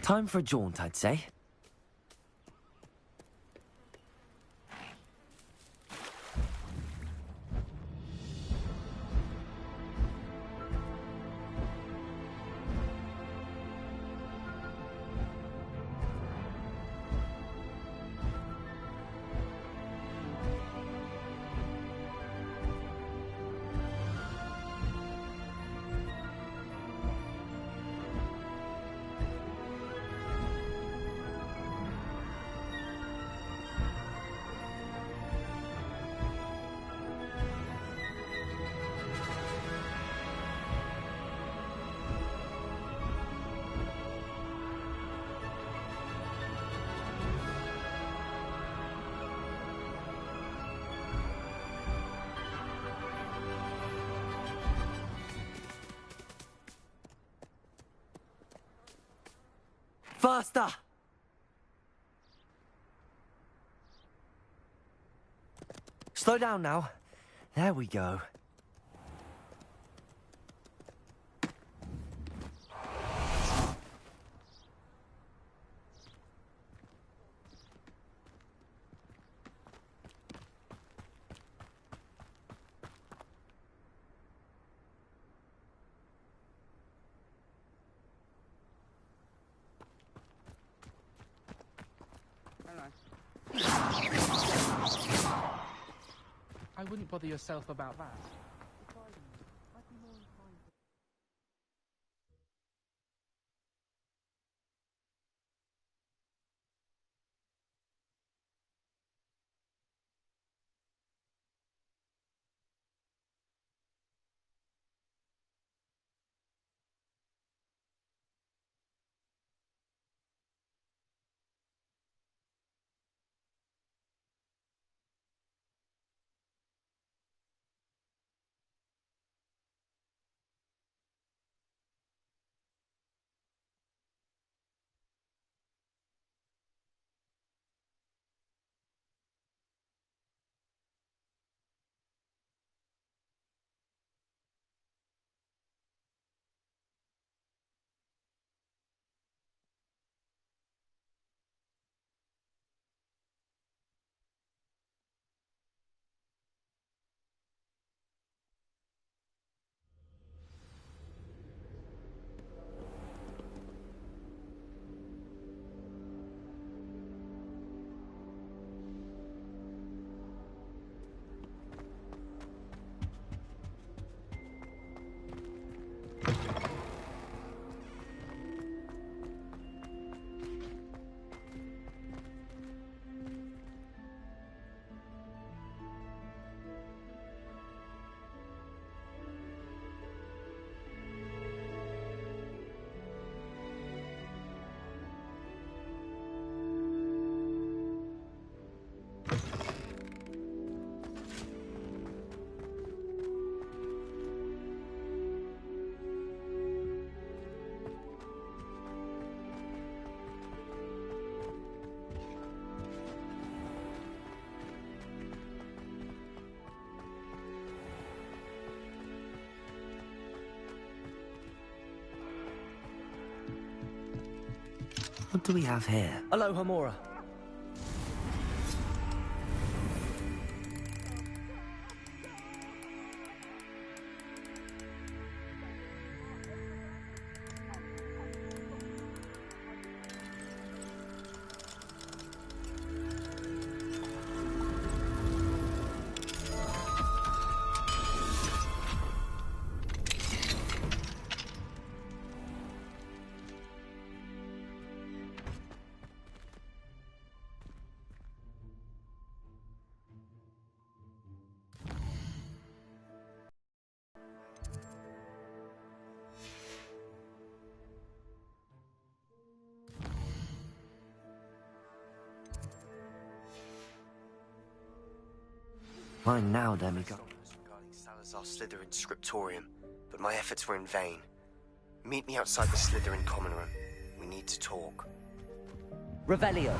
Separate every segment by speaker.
Speaker 1: Time for a jaunt, I'd say. Faster! Slow down now. There we go.
Speaker 2: I wouldn't bother yourself about that.
Speaker 1: What do we have here? Aloha, Mora. Mine now, demigod.
Speaker 3: Regarding Salazar's Slytherin scriptorium, but my efforts were in vain. Meet me outside the Slytherin common room. We need to talk.
Speaker 1: Revelio.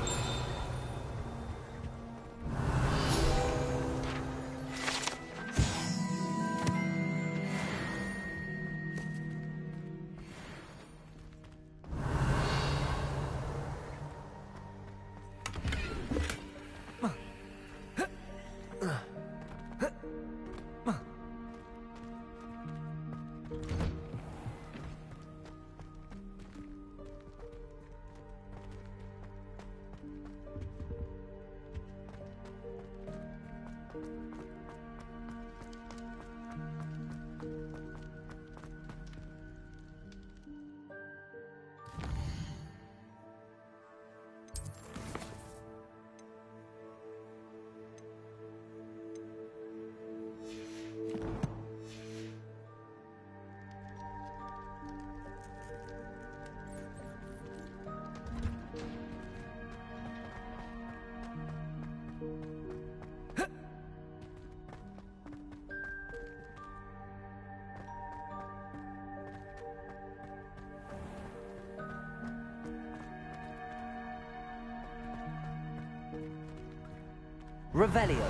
Speaker 1: Revelio.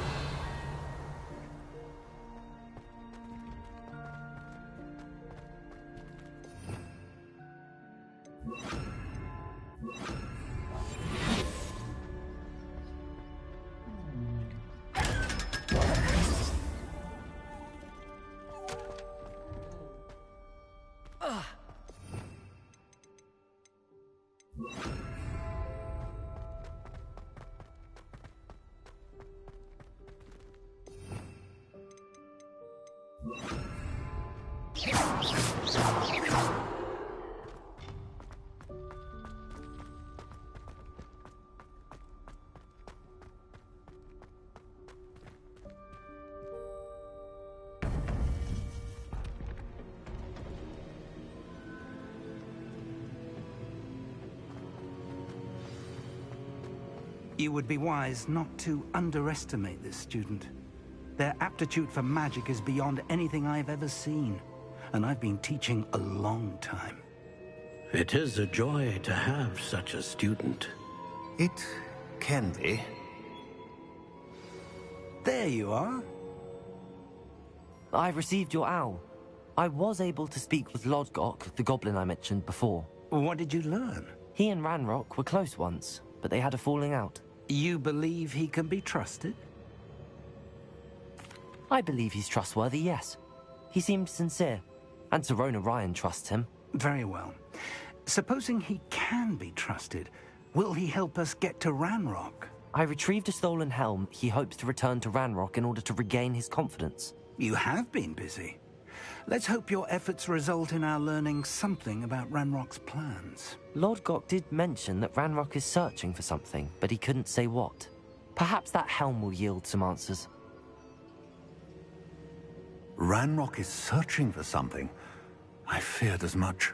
Speaker 4: You would be wise not to underestimate this student. Their aptitude for magic is beyond anything I've ever seen, and I've been teaching a long time.
Speaker 5: It is a joy to have such a student.
Speaker 6: It can be.
Speaker 4: There you are.
Speaker 1: I received your owl. I was able to speak with Lodgok, the goblin I mentioned before.
Speaker 4: What did you learn?
Speaker 1: He and Ranrock were close once, but they had a falling out.
Speaker 4: You believe he can be trusted?
Speaker 1: I believe he's trustworthy, yes. He seemed sincere, and Serona Ryan trusts him.
Speaker 4: Very well. Supposing he can be trusted, will he help us get to Ranrock?
Speaker 1: I retrieved a stolen helm. He hopes to return to Ranrock in order to regain his confidence.
Speaker 4: You have been busy. Let's hope your efforts result in our learning something about Ranrock's plans.
Speaker 1: Lodgok did mention that Ranrock is searching for something, but he couldn't say what. Perhaps that helm will yield some answers.
Speaker 6: Ranrock is searching for something. I feared as much.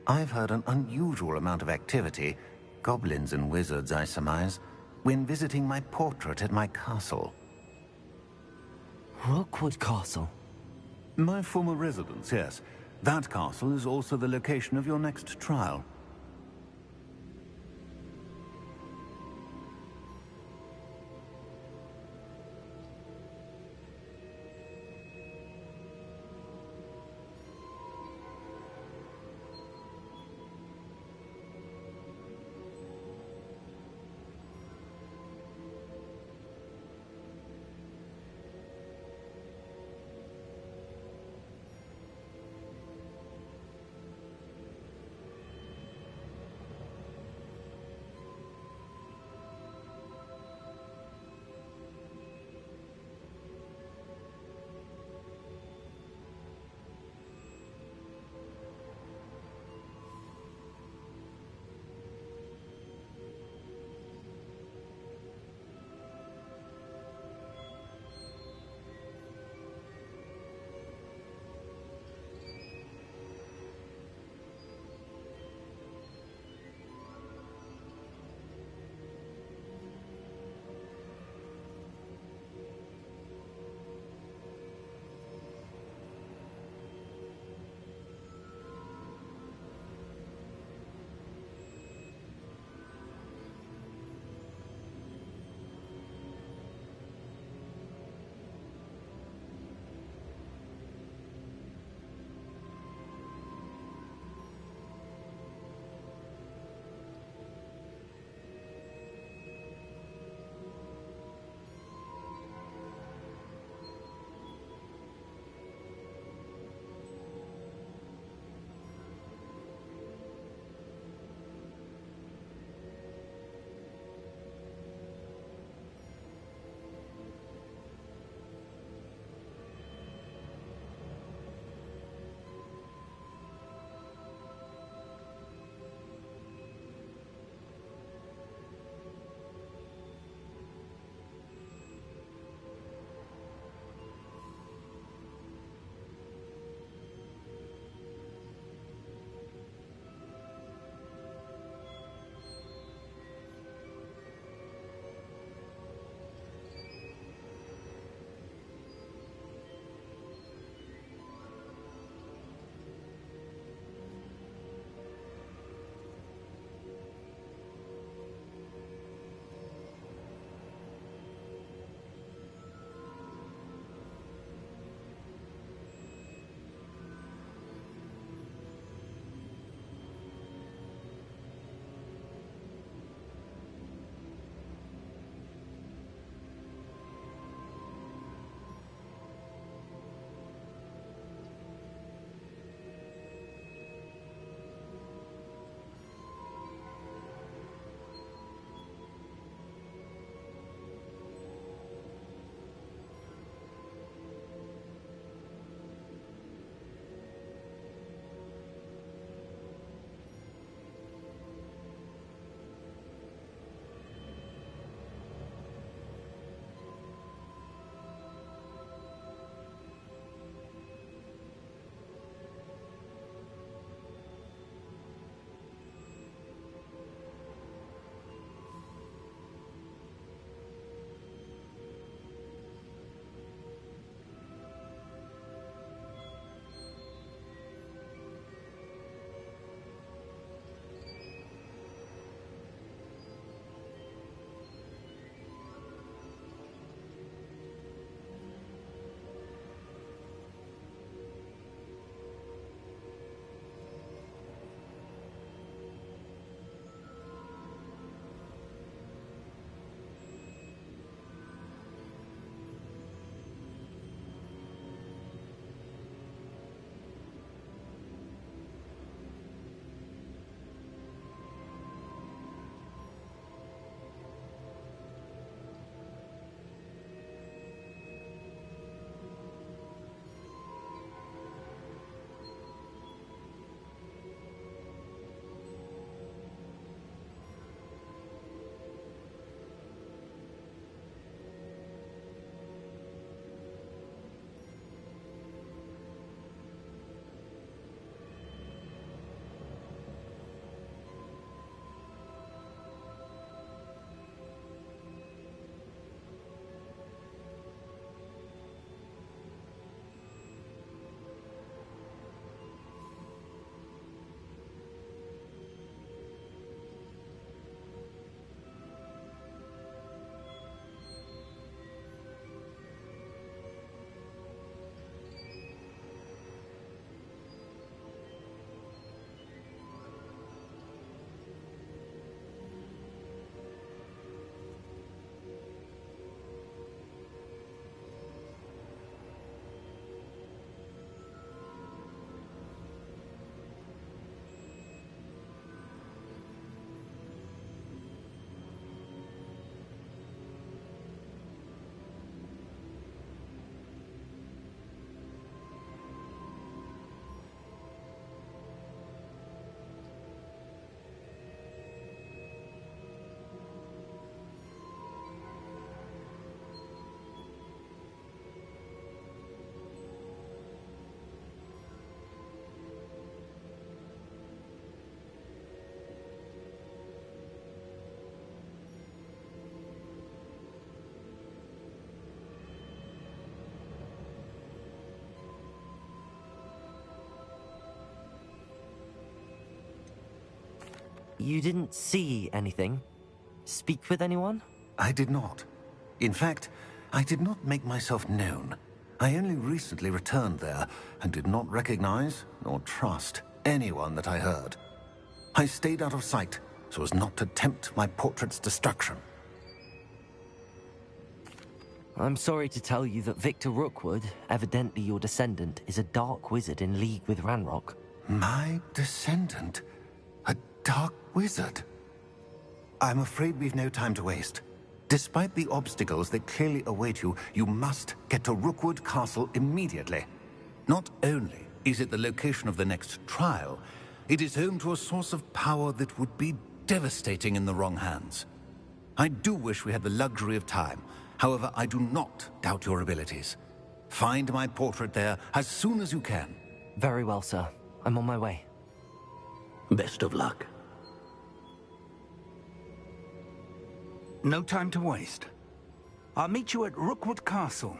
Speaker 6: I've heard an unusual amount of activity, goblins and wizards, I surmise, when visiting my portrait at my castle.
Speaker 1: Rookwood Castle?
Speaker 6: My former residence, yes. That castle is also the location of your next trial.
Speaker 1: You didn't see anything? Speak with anyone?
Speaker 6: I did not. In fact, I did not make myself known. I only recently returned there, and did not recognize nor trust anyone that I heard. I stayed out of sight, so as not to tempt my portrait's destruction.
Speaker 1: I'm sorry to tell you that Victor Rookwood, evidently your descendant, is a dark wizard in league with Ranrock.
Speaker 6: My descendant? A dark wizard? I'm afraid we've no time to waste. Despite the obstacles that clearly await you, you must get to Rookwood Castle immediately. Not only is it the location of the next trial, it is home to a source of power that would be devastating in the wrong hands. I do wish we had the luxury of time. However, I do not doubt your abilities. Find my portrait there as soon as you can.
Speaker 1: Very well, sir. I'm on my way.
Speaker 5: Best of luck.
Speaker 4: No time to waste. I'll meet you at Rookwood Castle.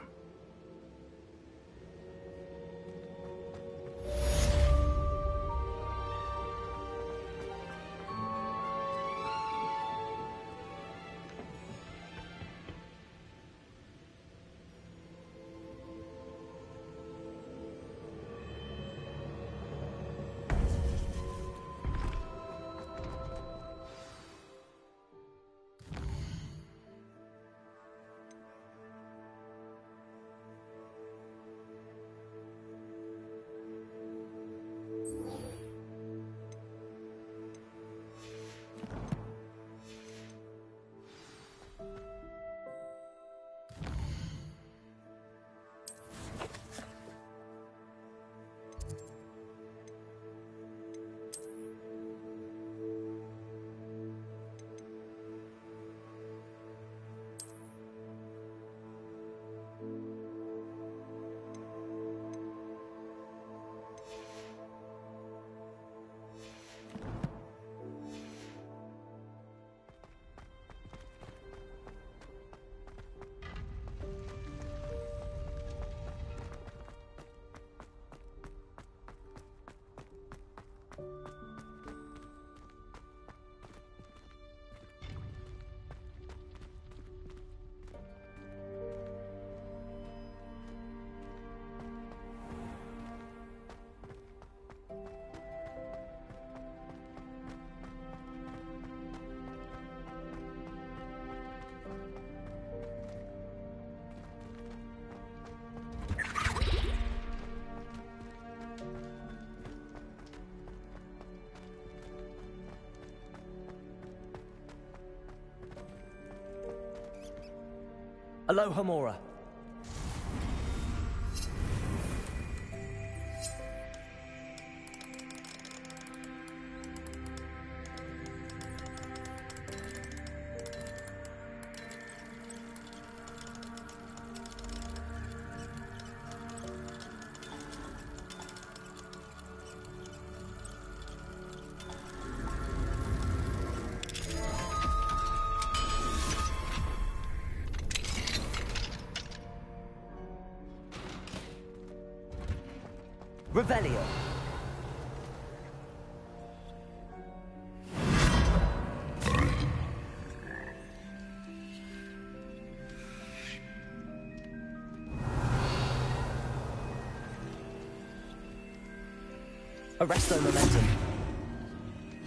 Speaker 1: Aloha Mora. Revelio. Arresto momentum.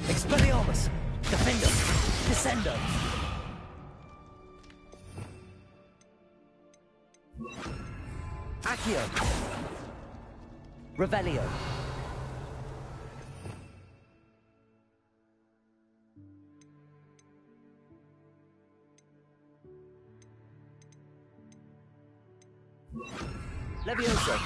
Speaker 1: Expelliarmus. Defendo. Descendo. Accio. Revelio. Levioso.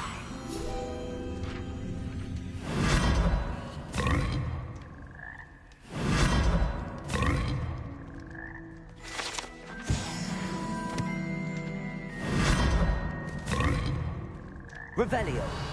Speaker 1: Revelio.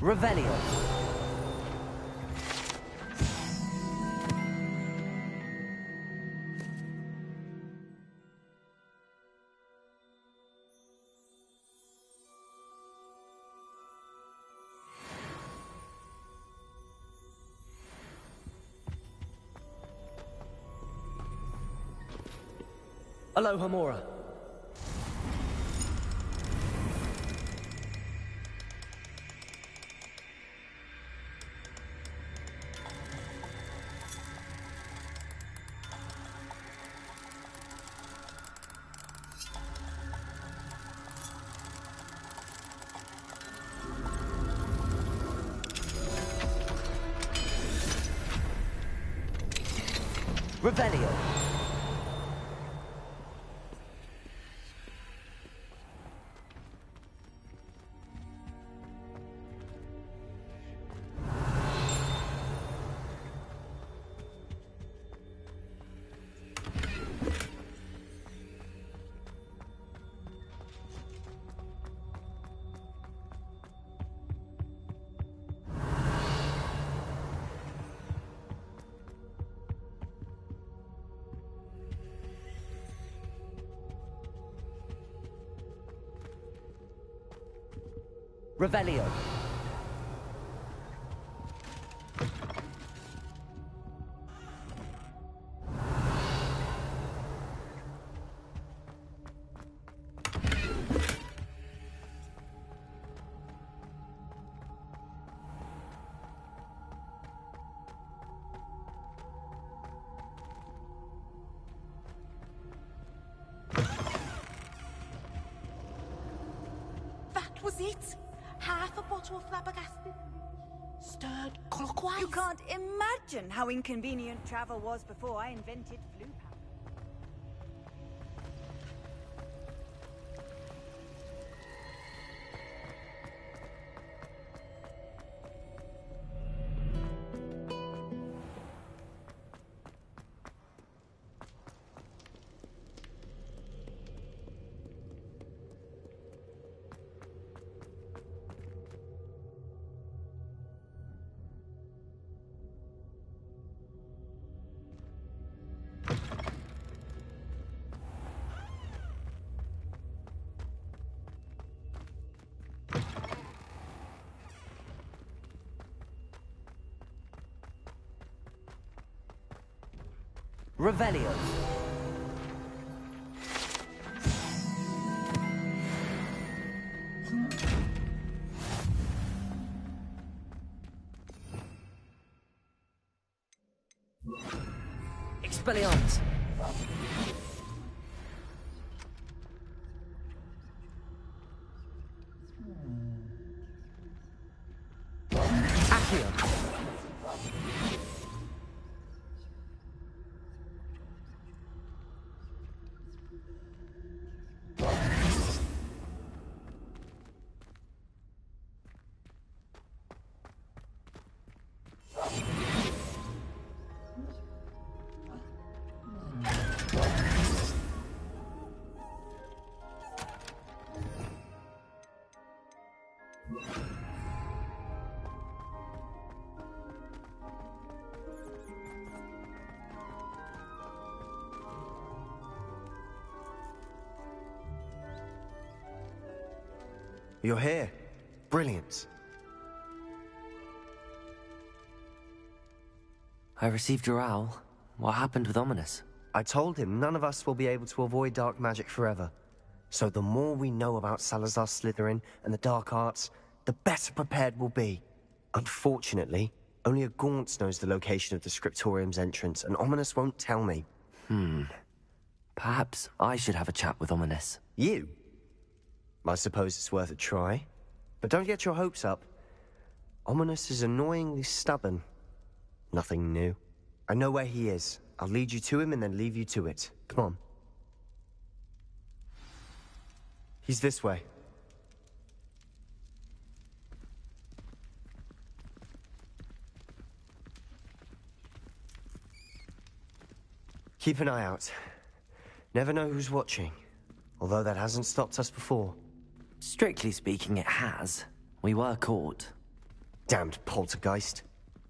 Speaker 1: Revelio. Aloha Mora. Revelio. Revelio.
Speaker 7: That was it? Half a bottle of flabbergasted? Stirred clockwise?
Speaker 8: You can't imagine how inconvenient travel was before I invented flu powder.
Speaker 1: Revelio. Expelliarmus. Accio.
Speaker 3: You're here. Brilliant.
Speaker 1: I received your owl. What happened with Ominous?
Speaker 3: I told him none of us will be able to avoid dark magic forever. So the more we know about Salazar Slytherin and the dark arts, the better prepared we'll be. Unfortunately, only a Gaunt knows the location of the Scriptorium's entrance, and Ominous won't tell me.
Speaker 1: Perhaps I should have a chat with Ominous.
Speaker 3: You? I suppose it's worth a try. But don't get your hopes up. Ominous is annoyingly stubborn. Nothing new. I know where he is. I'll lead you to him and then leave you to it. Come on. He's this way. Keep an eye out. Never know who's watching. Although that hasn't stopped us before.
Speaker 1: Strictly speaking, it has. We were caught.
Speaker 3: Damned poltergeist.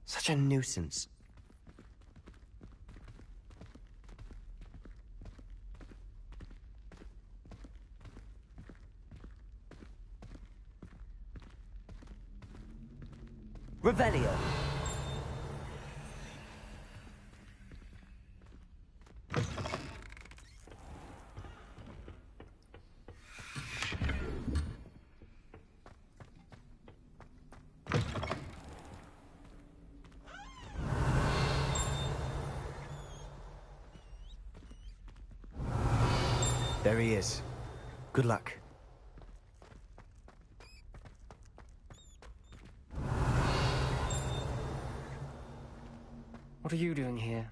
Speaker 3: Such a nuisance.
Speaker 1: Revelio.
Speaker 3: There he is. Good luck.
Speaker 9: What are you doing here?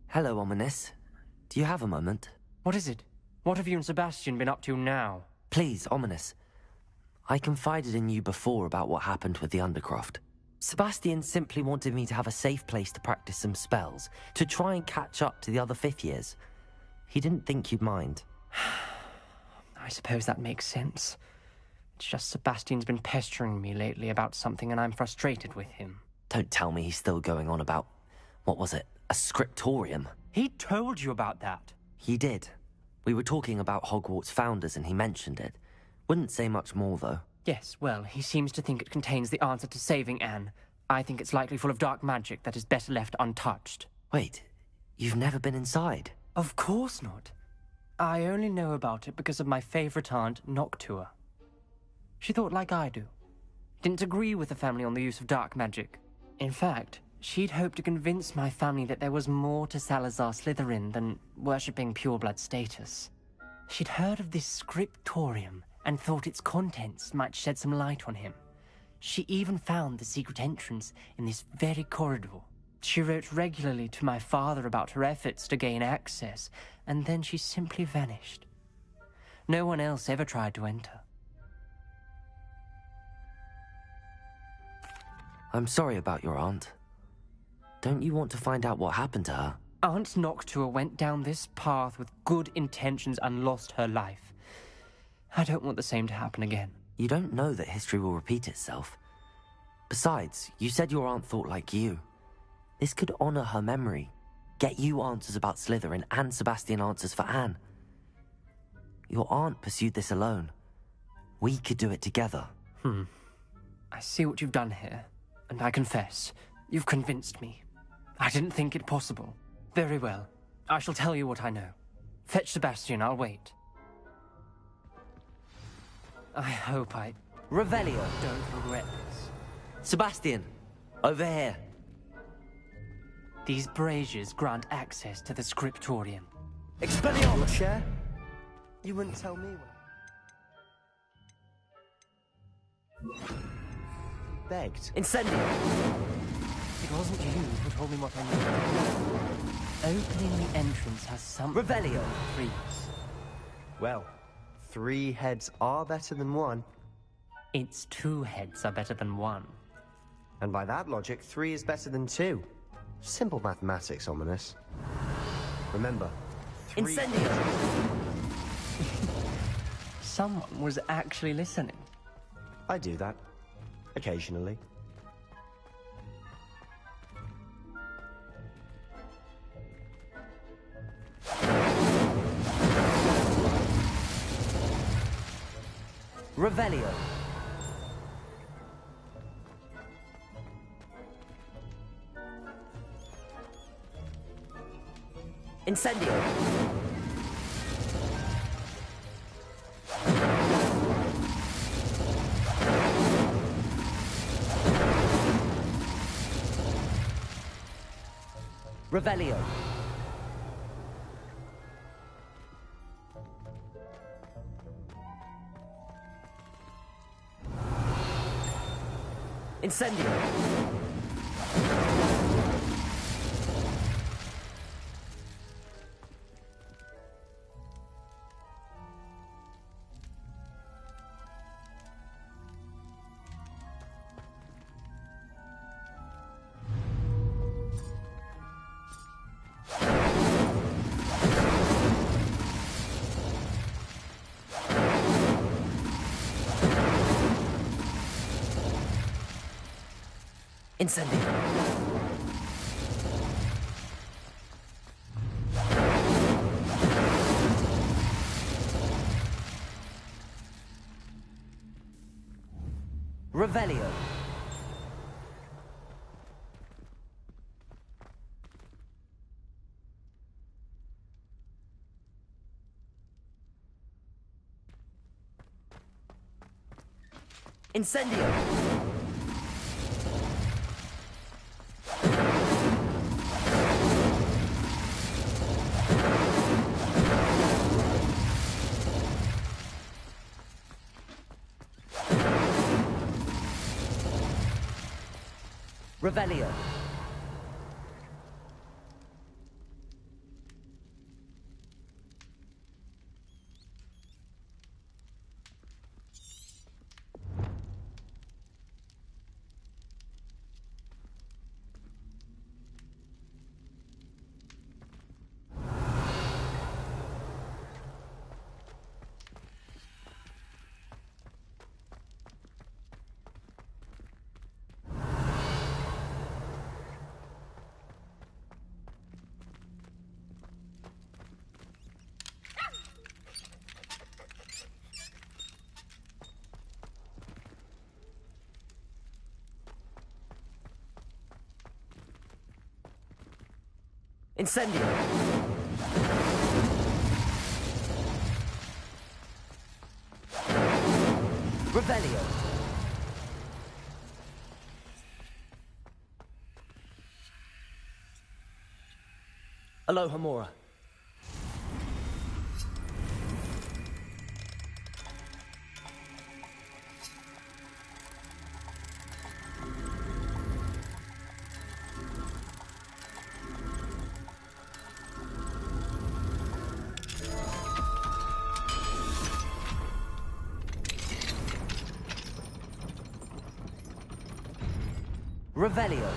Speaker 1: Hello, Ominous. Do you have a moment?
Speaker 9: What is it? What have you and Sebastian been up to now?
Speaker 1: Please, Ominous. I confided in you before about what happened with the Undercroft. Sebastian simply wanted me to have a safe place to practice some spells, to try and catch up to the other fifth years. He didn't think you'd mind.
Speaker 9: I suppose that makes sense. It's just Sebastian's been pestering me lately about something and I'm frustrated with him.
Speaker 1: Don't tell me he's still going on about, what was it, a scriptorium?
Speaker 9: He told you about that?
Speaker 1: He did. We were talking about Hogwarts founders and he mentioned it. Wouldn't say much more, though.
Speaker 9: Yes, well, he seems to think it contains the answer to saving Anne. I think it's likely full of dark magic that is better left untouched.
Speaker 1: Wait, you've never been inside?
Speaker 9: Of course not. I only know about it because of my favorite aunt, Noctua. She thought like I do. Didn't agree with the family on the use of dark magic. In fact, she'd hoped to convince my family that there was more to Salazar Slytherin than worshipping pureblood status. She'd heard of this scriptorium and thought its contents might shed some light on him. She even found the secret entrance in this very corridor. She wrote regularly to my father about her efforts to gain access, and then she simply vanished. No one else ever tried to enter.
Speaker 1: I'm sorry about your aunt. Don't you want to find out what happened to her?
Speaker 9: Aunt Noctua went down this path with good intentions and lost her life. I don't want the same to happen again.
Speaker 1: You don't know that history will repeat itself. Besides, you said your aunt thought like you. This could honor her memory, get you answers about Slytherin and Sebastian answers for Anne. Your aunt pursued this alone. We could do it together.
Speaker 9: I see what you've done here, and I confess, you've convinced me. I didn't think it possible. Very well. I shall tell you what I know. Fetch Sebastian, I'll wait. I hope I
Speaker 1: Revelio.
Speaker 9: don't regret this.
Speaker 1: Sebastian, over here.
Speaker 9: These braziers grant access to the scriptorium.
Speaker 3: Expelliarmus! Share? You wouldn't tell me when... Begged.
Speaker 1: Incendio.
Speaker 9: It wasn't you who told me what I knew. Opening the entrance has some...
Speaker 1: Revelio.
Speaker 9: Freeze.
Speaker 3: Well, 3 heads are better than 1.
Speaker 9: Its 2 heads are better than 1.
Speaker 3: And by that logic, 3 is better than 2. Simple mathematics, Ominous. Remember, 3...
Speaker 1: Incendio.
Speaker 9: Someone was actually listening.
Speaker 3: I do that. Occasionally.
Speaker 1: Revelio. Incendio. Revelio. Incendio. Incendio. Revelio. Incendio. Revelio. Incendio. Revelio. Aloha Mora. Revelio.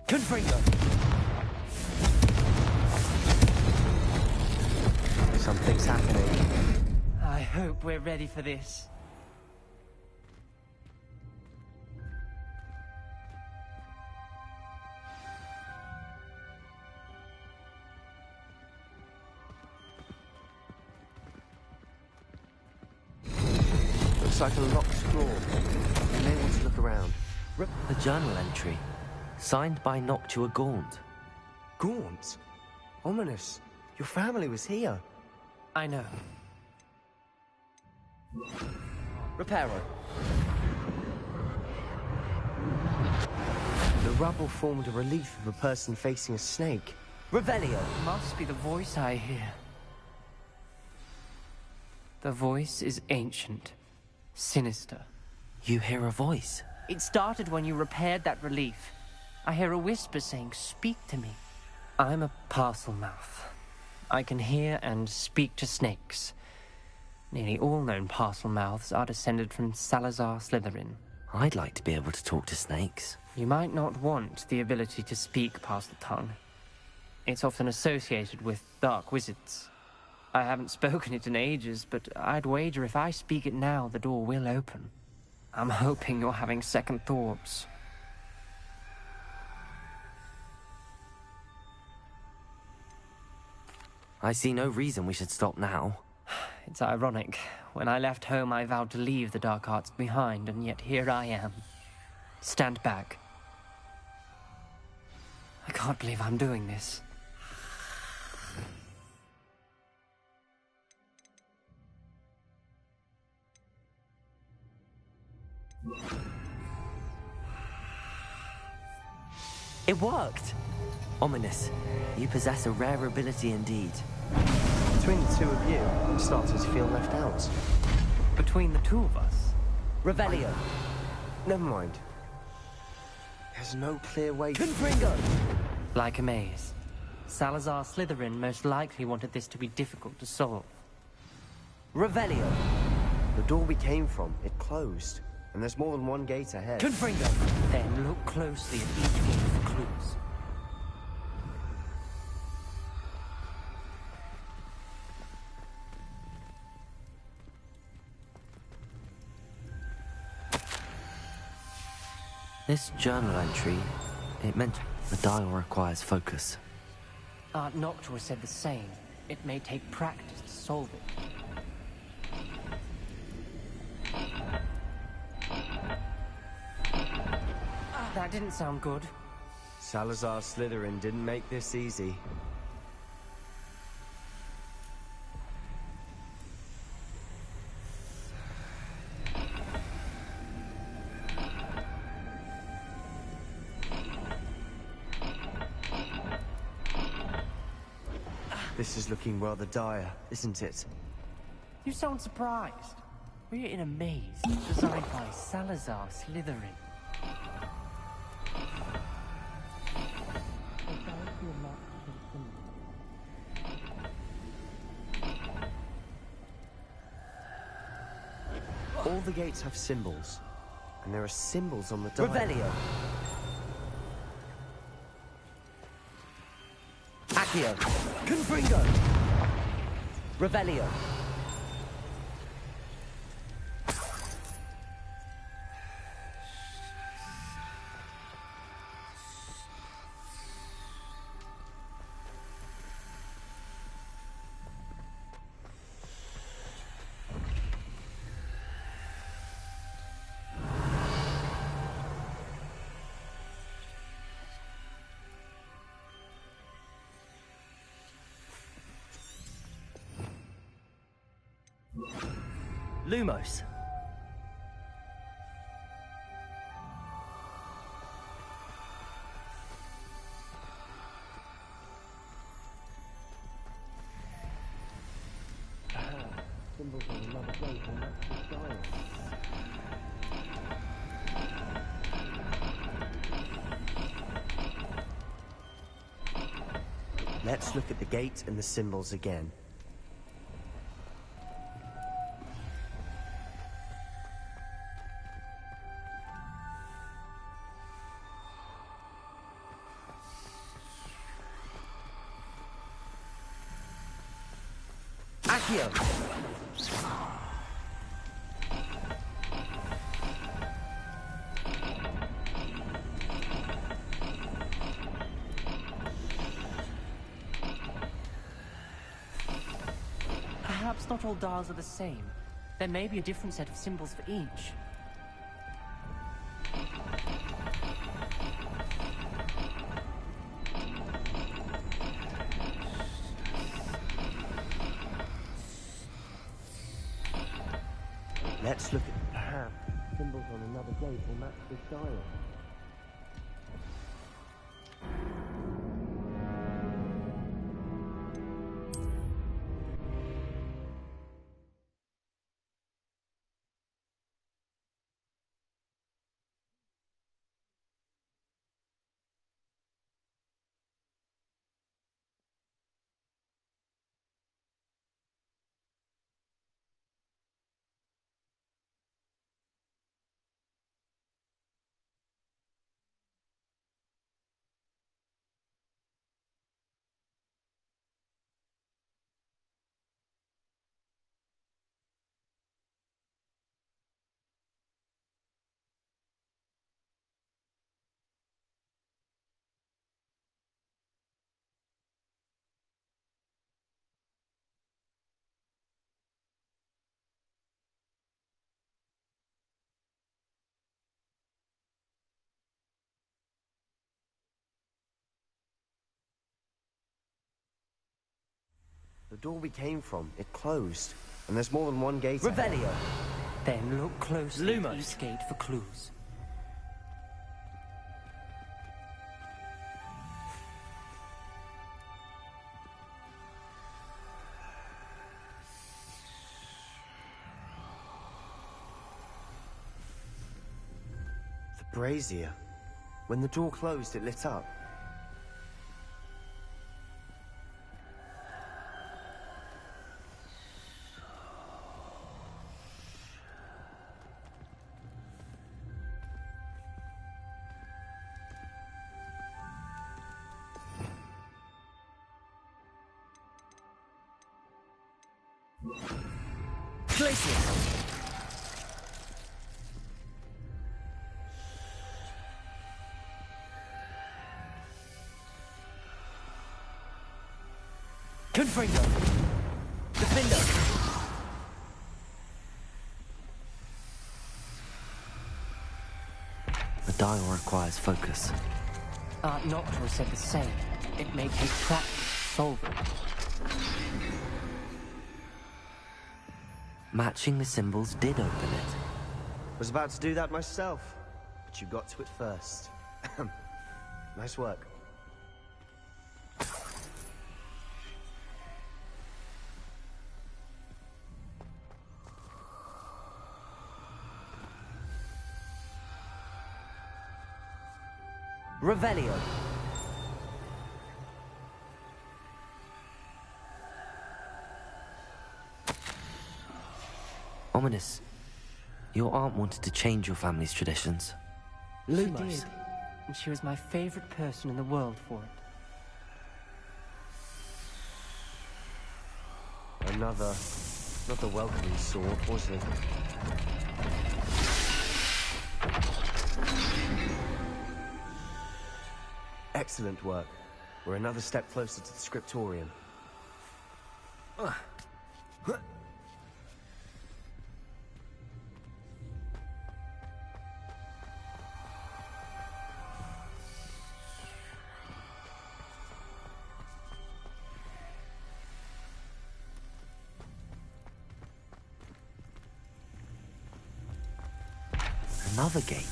Speaker 1: Confringo.
Speaker 3: Something's happening.
Speaker 9: I hope we're ready for this.
Speaker 3: Looks like a locked door. You may want to look around.
Speaker 1: A journal entry, signed by Noctua Gaunt.
Speaker 3: Gaunt? Ominous. Your family was here.
Speaker 9: I know.
Speaker 1: Reparo.
Speaker 3: The rubble formed a relief of a person facing a snake.
Speaker 1: Revelio.
Speaker 9: Must be the voice I hear. The voice is ancient, sinister.
Speaker 1: You hear a voice?
Speaker 9: It started when you repaired that relief. I hear a whisper saying, "Speak to me." I'm a parcel mouth. I can hear and speak to snakes. Nearly all known parcel mouths are descended from Salazar Slytherin.
Speaker 1: I'd like to be able to talk to snakes.
Speaker 9: You might not want the ability to speak past the tongue. It's often associated with dark wizards. I haven't spoken it in ages, but I'd wager if I speak it now, the door will open. I'm hoping you're having second thoughts.
Speaker 1: I see no reason we should stop now.
Speaker 9: It's ironic. When I left home, I vowed to leave the dark arts behind, and yet here I am. Stand back. I can't believe I'm doing this.
Speaker 1: It worked! Ominous, you possess a rare ability indeed.
Speaker 3: To Between the two of you, I'm starting to feel left out.
Speaker 9: Between the two of us?
Speaker 1: Revelio.
Speaker 3: Never mind. There's no clear way...
Speaker 1: Confringo!
Speaker 9: Like a maze. Salazar Slytherin most likely wanted this to be difficult to solve.
Speaker 1: Revelio.
Speaker 3: The door we came from, it closed. And there's more than one gate ahead.
Speaker 1: Confringo.
Speaker 9: Then look closely at each gate for clues.
Speaker 1: This journal entry, it meant the dial requires focus.
Speaker 9: Aunt Noctua said the same. It may take practice to solve it. That didn't sound good.
Speaker 3: Salazar Slytherin didn't make this easy. This is looking rather dire, isn't it?
Speaker 9: You sound surprised. We're in a maze designed by Salazar Slytherin.
Speaker 3: All the gates have symbols, and there are symbols on the dial.
Speaker 1: Revelio. Accio. Confringo. Revelio. Lumos.
Speaker 3: Symbols on another gate, and that's the dial. Let's look at the gate and the symbols again.
Speaker 1: Accio.
Speaker 9: Perhaps not all dials are the same. There may be a different set of symbols for each.
Speaker 3: Let's look at perhaps symbols on another gate will match this dial. The door we came from, it closed. And there's more than one gate ahead.
Speaker 1: Revelio.
Speaker 9: Then look closely at
Speaker 1: Lumos.
Speaker 9: each gate for clues.
Speaker 3: brazier. When the door closed, it lit up.
Speaker 9: Confringo! Defender!
Speaker 1: The dial requires focus.
Speaker 9: Art Noctua said the same. It may take practice to solve it.
Speaker 1: Matching the symbols did open it.
Speaker 3: Was about to do that myself, but you got to it first. Nice work.
Speaker 1: Revelio. Ominous. Your aunt wanted to change your family's traditions.
Speaker 9: She did, and she was my favorite person in the world for it.
Speaker 3: Another welcoming sword, was it? Excellent work. We're another step closer to the scriptorium.
Speaker 1: Another gate.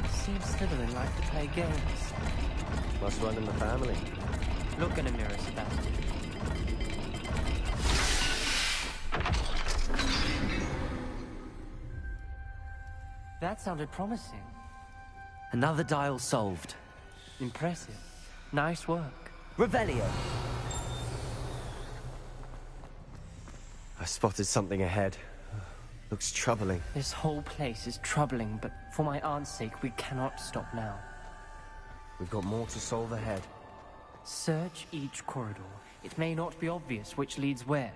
Speaker 9: Seems Slytherin like to play games.
Speaker 3: Must run in the family.
Speaker 9: Look in a mirror, Sebastian. That sounded promising.
Speaker 1: Another dial solved.
Speaker 9: Impressive. Nice work.
Speaker 1: Revelio.
Speaker 3: I spotted something ahead. Looks troubling.
Speaker 9: This whole place is troubling, but for my aunt's sake, we cannot stop now.
Speaker 3: We've got more to solve ahead.
Speaker 9: Search each corridor. It may not be obvious which leads where.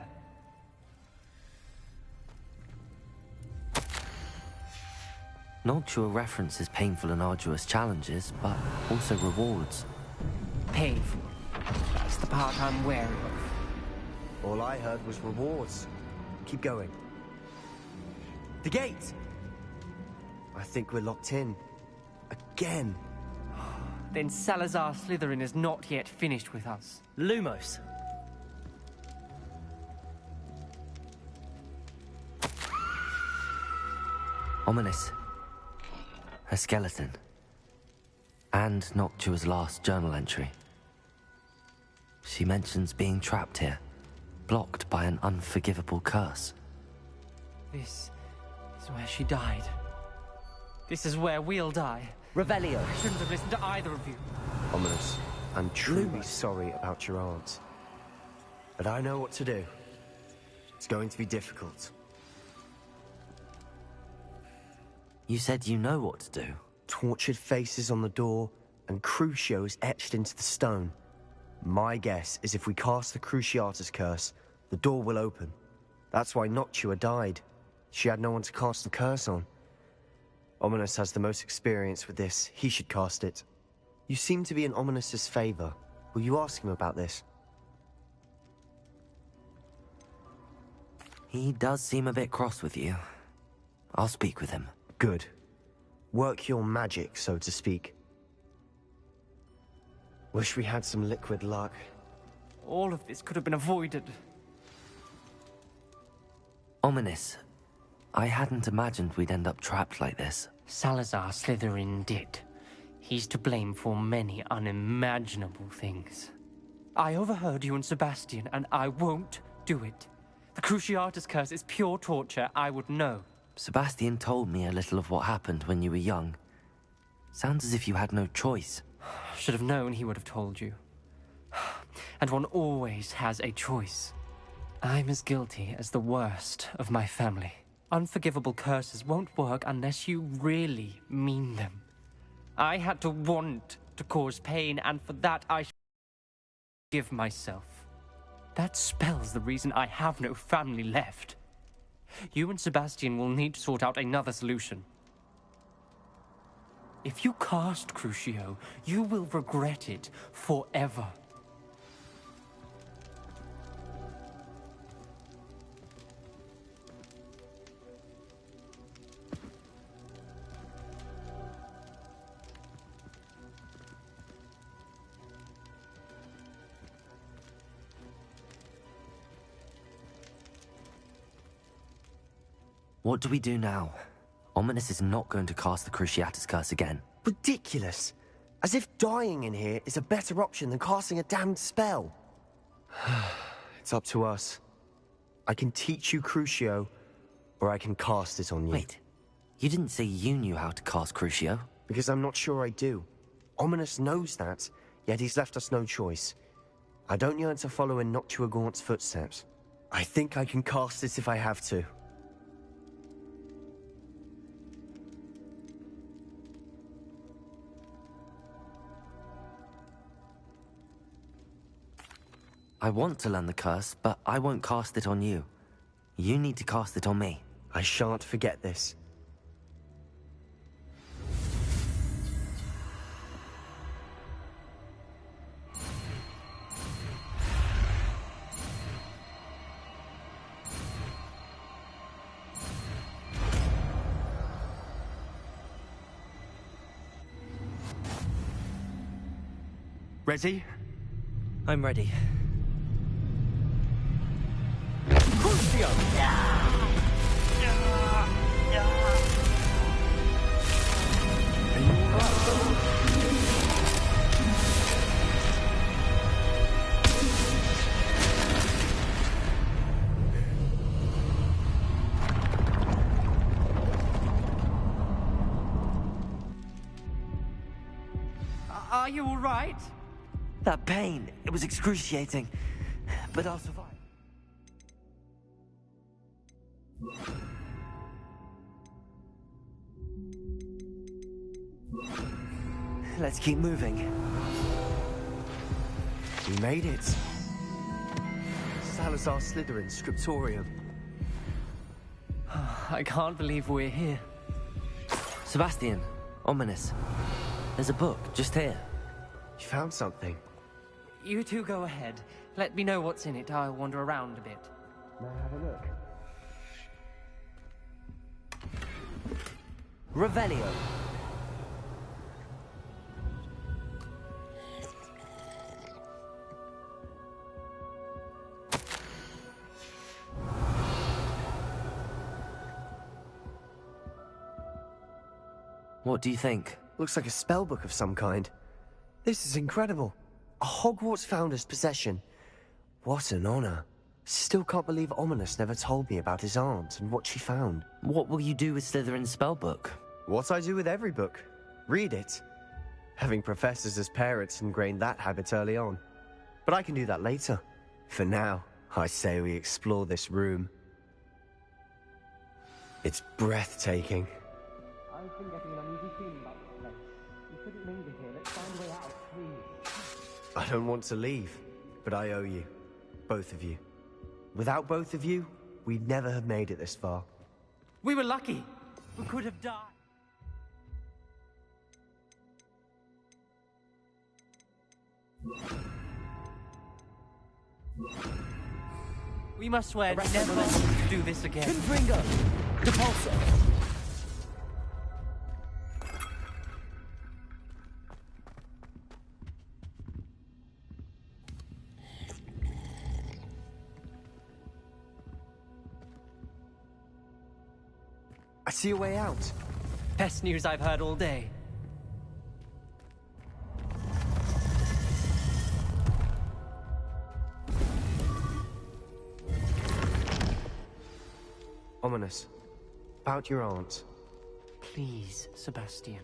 Speaker 1: Noctua references painful and arduous challenges, but also rewards.
Speaker 9: Painful. That's the part I'm wary of.
Speaker 3: All I heard was rewards. Keep going. The gate! I think we're locked in. Again.
Speaker 9: Then Salazar Slytherin is not yet finished with us.
Speaker 1: Lumos. Ominous. A skeleton. And Noctua's last journal entry. She mentions being trapped here, blocked by an unforgivable curse.
Speaker 9: This is where she died. This is where we'll die.
Speaker 1: Revelio.
Speaker 9: I shouldn't have listened to either of you.
Speaker 3: Ominous. I'm truly sorry about your aunt. But I know what to do. It's going to be difficult.
Speaker 1: You said you know what to do.
Speaker 3: Tortured faces on the door and Crucios etched into the stone. My guess is if we cast the Cruciatus curse, the door will open. That's why Noctua died. She had no one to cast the curse on. Ominous has the most experience with this. He should cast it. You seem to be in Ominous's favor. Will you ask him about this?
Speaker 1: He does seem a bit cross with you. I'll speak with him.
Speaker 3: Good. Work your magic, so to speak. Wish we had some liquid luck.
Speaker 9: All of this could have been avoided.
Speaker 1: Ominous. I hadn't imagined we'd end up trapped like this.
Speaker 9: Salazar Slytherin did. He's to blame for many unimaginable things. I overheard you and Sebastian, and I won't do it. The Cruciatus curse is pure torture. I would know.
Speaker 1: Sebastian told me a little of what happened when you were young. Sounds as if you had no choice.
Speaker 9: Should have known he would have told you. And one always has a choice. I'm as guilty as the worst of my family. Unforgivable curses won't work unless you really mean them. I had to want to cause pain, and for that I should forgive myself. That spell's the reason I have no family left. You and Sebastian will need to sort out another solution. If you cast Crucio, you will regret it forever.
Speaker 1: What do we do now? Ominous is not going to cast the Cruciatus Curse again.
Speaker 3: Ridiculous! As if dying in here is a better option than casting a damned spell. It's up to us. I can teach you Crucio, or I can cast it on you.
Speaker 1: Wait, you didn't say you knew how to cast Crucio?
Speaker 3: Because I'm not sure I do. Ominous knows that, yet he's left us no choice. I don't yearn to follow in Noctua Gaunt's footsteps. I think I can cast it if I have to.
Speaker 1: I want to learn the curse, but I won't cast it on you. You need to cast it on me.
Speaker 3: I shan't forget this.
Speaker 4: Ready?
Speaker 1: I'm ready.
Speaker 9: Are you all right?
Speaker 1: That pain, it was excruciating, but I'll survive. Let's keep moving.
Speaker 3: We made it. Salazar Slytherin's scriptorium.
Speaker 9: I can't believe we're here.
Speaker 1: Sebastian, Ominous. There's a book just here.
Speaker 3: You found something.
Speaker 9: You two go ahead. Let me know what's in it. I'll wander around a bit.
Speaker 3: May I have a look?
Speaker 1: Revelio. What do you think?
Speaker 3: Looks like a spellbook of some kind. This is incredible. A Hogwarts founder's possession. What an honor. Still can't believe Ominous never told me about his aunt and what she found.
Speaker 1: What will you do with Slytherin's spellbook?
Speaker 3: What I do with every book. Read it. Having professors as parents ingrained that habit early on. But I can do that later. For now, I say we explore this room. It's breathtaking.
Speaker 9: I've been getting an uneasy feeling about this place. We shouldn't linger here. Let's find a way out, please.
Speaker 3: I don't want to leave, but I owe you. Both of you. Without both of you, we'd never have made it this far.
Speaker 9: We were lucky. We could have died. We must swear never to do this again.
Speaker 1: Confringo! Depulso!
Speaker 3: I see a way out.
Speaker 9: Best news I've heard all day.
Speaker 3: Ominous. About your aunt.
Speaker 9: Please, Sebastian.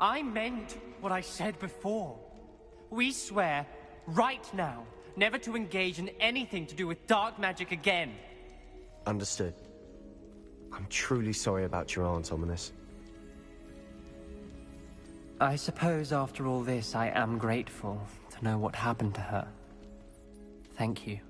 Speaker 9: I meant what I said before. We swear, right now, never to engage in anything to do with dark magic again.
Speaker 3: Understood. I'm truly sorry about your aunt, Ominous.
Speaker 9: I suppose after all this, I am grateful to know what happened to her. Thank you.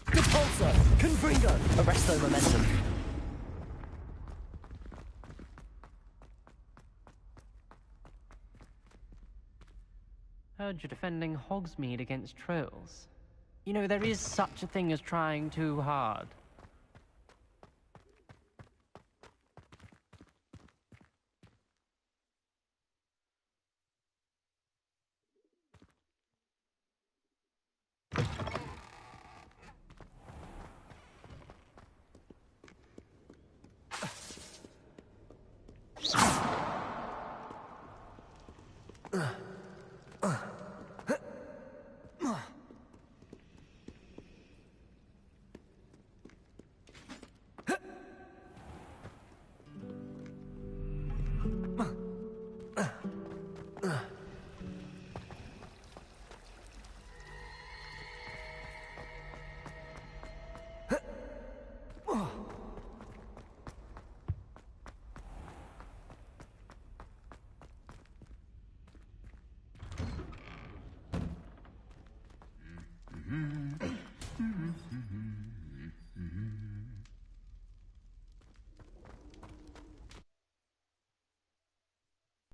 Speaker 1: Repulsor! Confringo! Arresto momentum.
Speaker 9: Heard you're defending Hogsmeade against trolls. You know, there is such a thing as trying too hard.